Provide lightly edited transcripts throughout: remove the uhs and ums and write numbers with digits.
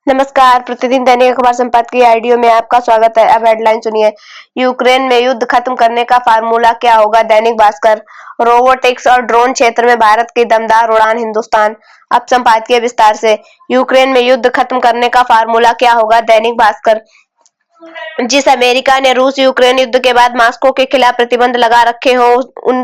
नमस्कार, प्रतिदिन दैनिक अखबार संपादकीय ऑडियो में आपका स्वागत है। अब हेडलाइन सुनिए। यूक्रेन में युद्ध खत्म करने का फार्मूला क्या होगा? दैनिक भास्कर। रोबोटिक्स और ड्रोन क्षेत्र में भारत की दमदार उड़ान, हिंदुस्तान। अब संपादकीय विस्तार से। यूक्रेन में युद्ध खत्म करने का फार्मूला क्या होगा? दैनिक भास्कर। जिस अमेरिका ने रूस यूक्रेन युद्ध के बाद मॉस्को के खिलाफ प्रतिबंध लगा रखे हो,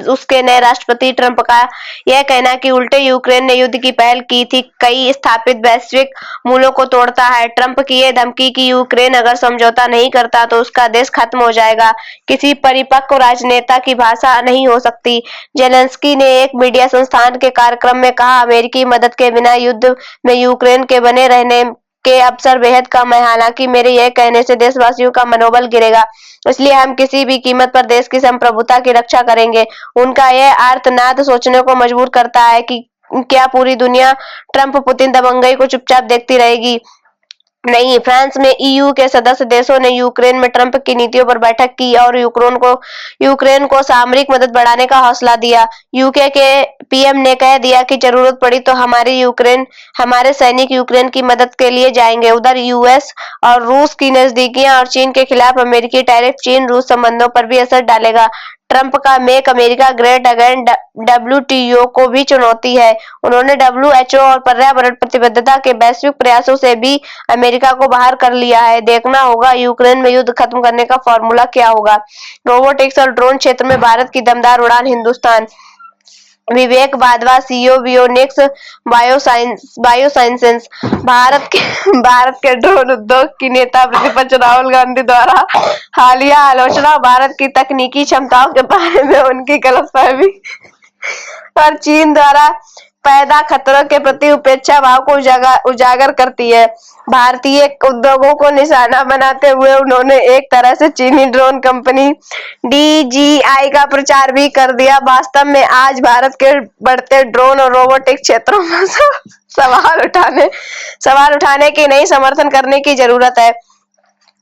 उसके नए राष्ट्रपति ट्रंप का यह कहना कि उल्टे यूक्रेन ने युद्ध की पहल की थी, कई स्थापित वैश्विक मूल्यों को तोड़ता है। ट्रंप की यह धमकी कि यूक्रेन अगर समझौता नहीं करता तो उसका देश खत्म हो जाएगा, किसी परिपक्व राजनेता की भाषा नहीं हो सकती। जेलेंस्की ने एक मीडिया संस्थान के कार्यक्रम में कहा, अमेरिकी मदद के बिना युद्ध में यूक्रेन के बने रहने के अवसर बेहद कम है। हालांकि मेरे यह कहने से देशवासियों का मनोबल गिरेगा, इसलिए हम किसी भी कीमत पर देश की संप्रभुता की रक्षा करेंगे। उनका यह आर्तनाद सोचने को मजबूर करता है कि क्या पूरी दुनिया ट्रंप पुतिन दबंगई को चुपचाप देखती रहेगी? नहीं। फ्रांस में ईयू के सदस्य देशों ने यूक्रेन में ट्रंप की नीतियों पर बैठक की और यूक्रेन को सामरिक मदद बढ़ाने का हौसला दिया। यूके के पीएम ने कह दिया कि जरूरत पड़ी तो हमारे सैनिक यूक्रेन की मदद के लिए जाएंगे। उधर यूएस और रूस की नजदीकियां और चीन के खिलाफ अमेरिकी टैरिफ चीन रूस संबंधों पर भी असर डालेगा। ट्रंप का make America great again WTO को भी चुनौती है। उन्होंने डब्ल्यूएचओ और पर्यावरण प्रतिबद्धता के वैश्विक प्रयासों से भी अमेरिका को बाहर कर लिया है। देखना होगा यूक्रेन में युद्ध खत्म करने का फॉर्मूला क्या होगा। रोबोटिक्स और ड्रोन क्षेत्र में भारत की दमदार उड़ान, हिंदुस्तान। विवेक वाधवा, सीईओ वियोनिक्स बायोसाइंसेस। भारत के ड्रोन उद्योग की नेता प्रतिपक्ष राहुल गांधी द्वारा हालिया आलोचना भारत की तकनीकी क्षमताओं के बारे में उनकी गलतफहमी और चीन द्वारा पैदा खतरों के प्रति उपेक्षा भाव को उजागर करती है। भारतीय उद्योगों को निशाना बनाते हुए उन्होंने एक तरह से चीनी ड्रोन कंपनी DJI का प्रचार भी कर दिया। वास्तव में आज भारत के बढ़ते ड्रोन और रोबोटिक्स क्षेत्रों में सवाल उठाने की नहीं, समर्थन करने की जरूरत है।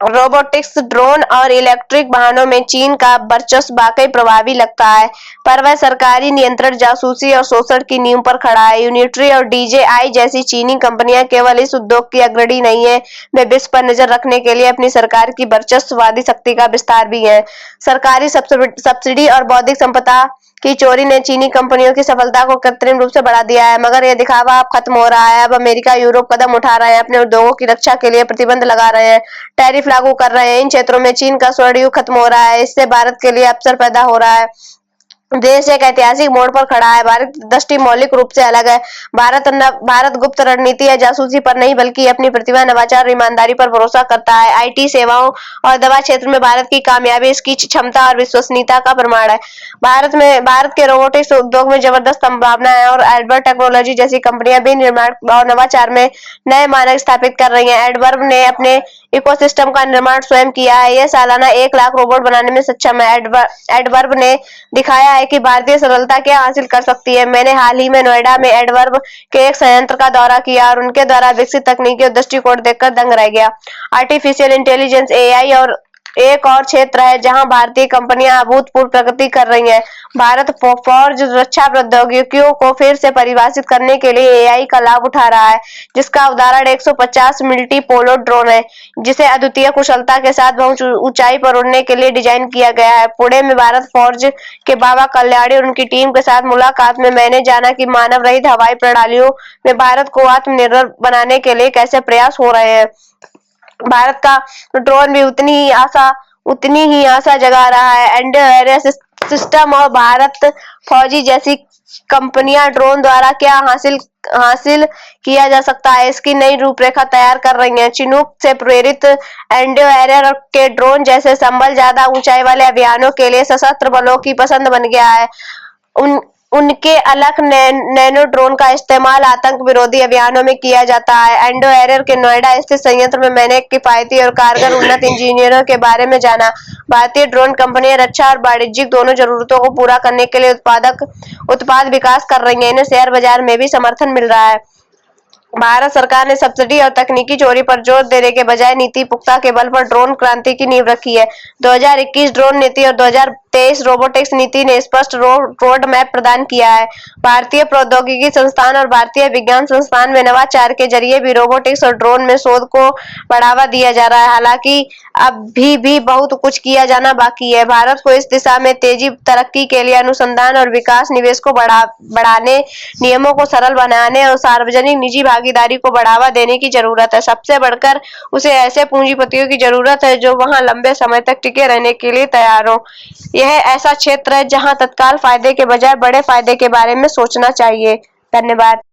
रोबोटिक्स, ड्रोन और इलेक्ट्रिक वाहनों में चीन का वर्चस्व वाकई प्रभावी लगता है, पर वह सरकारी नियंत्रण, जासूसी और शोषण की नींव पर खड़ा है। यूनिट्री और DJI जैसी चीनी कंपनियां केवल इस उद्योग की अग्रणी नहीं है, वे विश्व पर नजर रखने के लिए अपनी सरकार की वर्चस्ववादी शक्ति का विस्तार भी है। सरकारी सब्सिडी और बौद्धिक संपदा की चोरी ने चीनी कंपनियों की सफलता को कृत्रिम रूप से बढ़ा दिया है, मगर यह दिखावा अब खत्म हो रहा है। अब अमेरिका, यूरोप कदम उठा रहे हैं, अपने उद्योगों की रक्षा के लिए प्रतिबंध लगा रहे हैं, टैरिफ लागू कर रहे हैं। इन क्षेत्रों में चीन का स्वर्ण युग खत्म हो रहा है, इससे भारत के लिए अवसर पैदा हो रहा है। देश एक ऐतिहासिक मोड़ पर खड़ा है। भारत की दृष्टि मौलिक रूप से अलग है। भारत गुप्त रणनीति या जासूसी पर नहीं, बल्कि अपनी प्रतिभा, नवाचार और ईमानदारी पर भरोसा करता है। आईटी सेवाओं और दवा क्षेत्र में भारत की कामयाबी इसकी क्षमता और विश्वसनीयता का प्रमाण है। भारत के रोबोटिक्स उद्योग में जबरदस्त संभावना है और एडवर्ब टेक्नोलॉजी जैसी कंपनियां भी निर्माण और नवाचार में नए मानक स्थापित कर रही हैं। एडवर्ब ने अपने इकोसिस्टम का निर्माण स्वयं किया है। यह सालाना 1 लाख रोबोट बनाने में सक्षम है। एडवर्ब ने दिखाया है कि भारतीय सरलता क्या हासिल कर सकती है। मैंने हाल ही में नोएडा में एडवर्ब के एक संयंत्र का दौरा किया और उनके द्वारा विकसित तकनीकी और दृष्टिकोण देखकर दंग रह गया। आर्टिफिशियल इंटेलिजेंस, AI और एक और क्षेत्र है जहां भारतीय कंपनियां अभूतपूर्व प्रगति कर रही हैं। भारत फौज रक्षा प्रौद्योगिकियों को फिर से परिभाषित करने के लिए AI का लाभ उठा रहा है, जिसका उदाहरण 150 मिल्टी पोलो ड्रोन है, जिसे अद्वितीय कुशलता के साथ बहुत ऊंचाई पर उड़ने के लिए डिजाइन किया गया है। पुणे में भारत फौज के बाबा कल्याणी और उनकी टीम के साथ मुलाकात में मैंने जाना कि मानव रहित हवाई प्रणालियों में भारत को आत्मनिर्भर बनाने के लिए कैसे प्रयास हो रहे हैं। भारत का ड्रोन भी उतनी ही आशा जगा रहा है। इंडो एरिया सिस्टम और भारत फौजी जैसी कंपनियां ड्रोन द्वारा क्या हासिल किया जा सकता है, इसकी नई रूपरेखा तैयार कर रही हैं। चिनूक से प्रेरित इंडो एरिया के ड्रोन जैसे संबल ज्यादा ऊंचाई वाले अभियानों के लिए सशस्त्र बलों की पसंद बन गया है। उनके अलग नैनो ड्रोन का इस्तेमाल आतंक विरोधी अभियानों में किया जाता है। इंडो एरियर के नोएडा स्थित संयंत्र में मैंने किफायती और कारगर उन्नत इंजीनियरों के बारे में जाना। भारतीय ड्रोन कंपनियां रक्षा और वाणिज्यिक दोनों जरूरतों को पूरा करने के लिए उत्पाद विकास कर रही हैं। इन्हें शेयर बाजार में भी समर्थन मिल रहा है। भारत सरकार ने सब्सिडी और तकनीकी चोरी पर जोर देने के बजाय नीति पुख्ता के बल पर ड्रोन क्रांति की नींव रखी है। 2021 ड्रोन नीति और 2023 रोबोटिक्स नीति ने स्पष्ट रोड मैप प्रदान किया है। भारतीय प्रौद्योगिकी संस्थान और भारतीय विज्ञान संस्थान में नवाचार के जरिए भी रोबोटिक्स और ड्रोन में शोध को बढ़ावा दिया जा रहा है। हालांकि अभी भी बहुत कुछ किया जाना बाकी है। भारत को इस दिशा में तेजी तरक्की के लिए अनुसंधान और विकास निवेश को बढ़ाने, नियमों को सरल बनाने और सार्वजनिक निजी भागीदारी को बढ़ावा देने की जरूरत है। सबसे बढ़कर उसे ऐसे पूंजीपतियों की जरूरत है जो वहां लंबे समय तक टिके रहने के लिए तैयार हो। यह ऐसा क्षेत्र है जहां तत्काल फायदे के बजाय बड़े फायदे के बारे में सोचना चाहिए। धन्यवाद।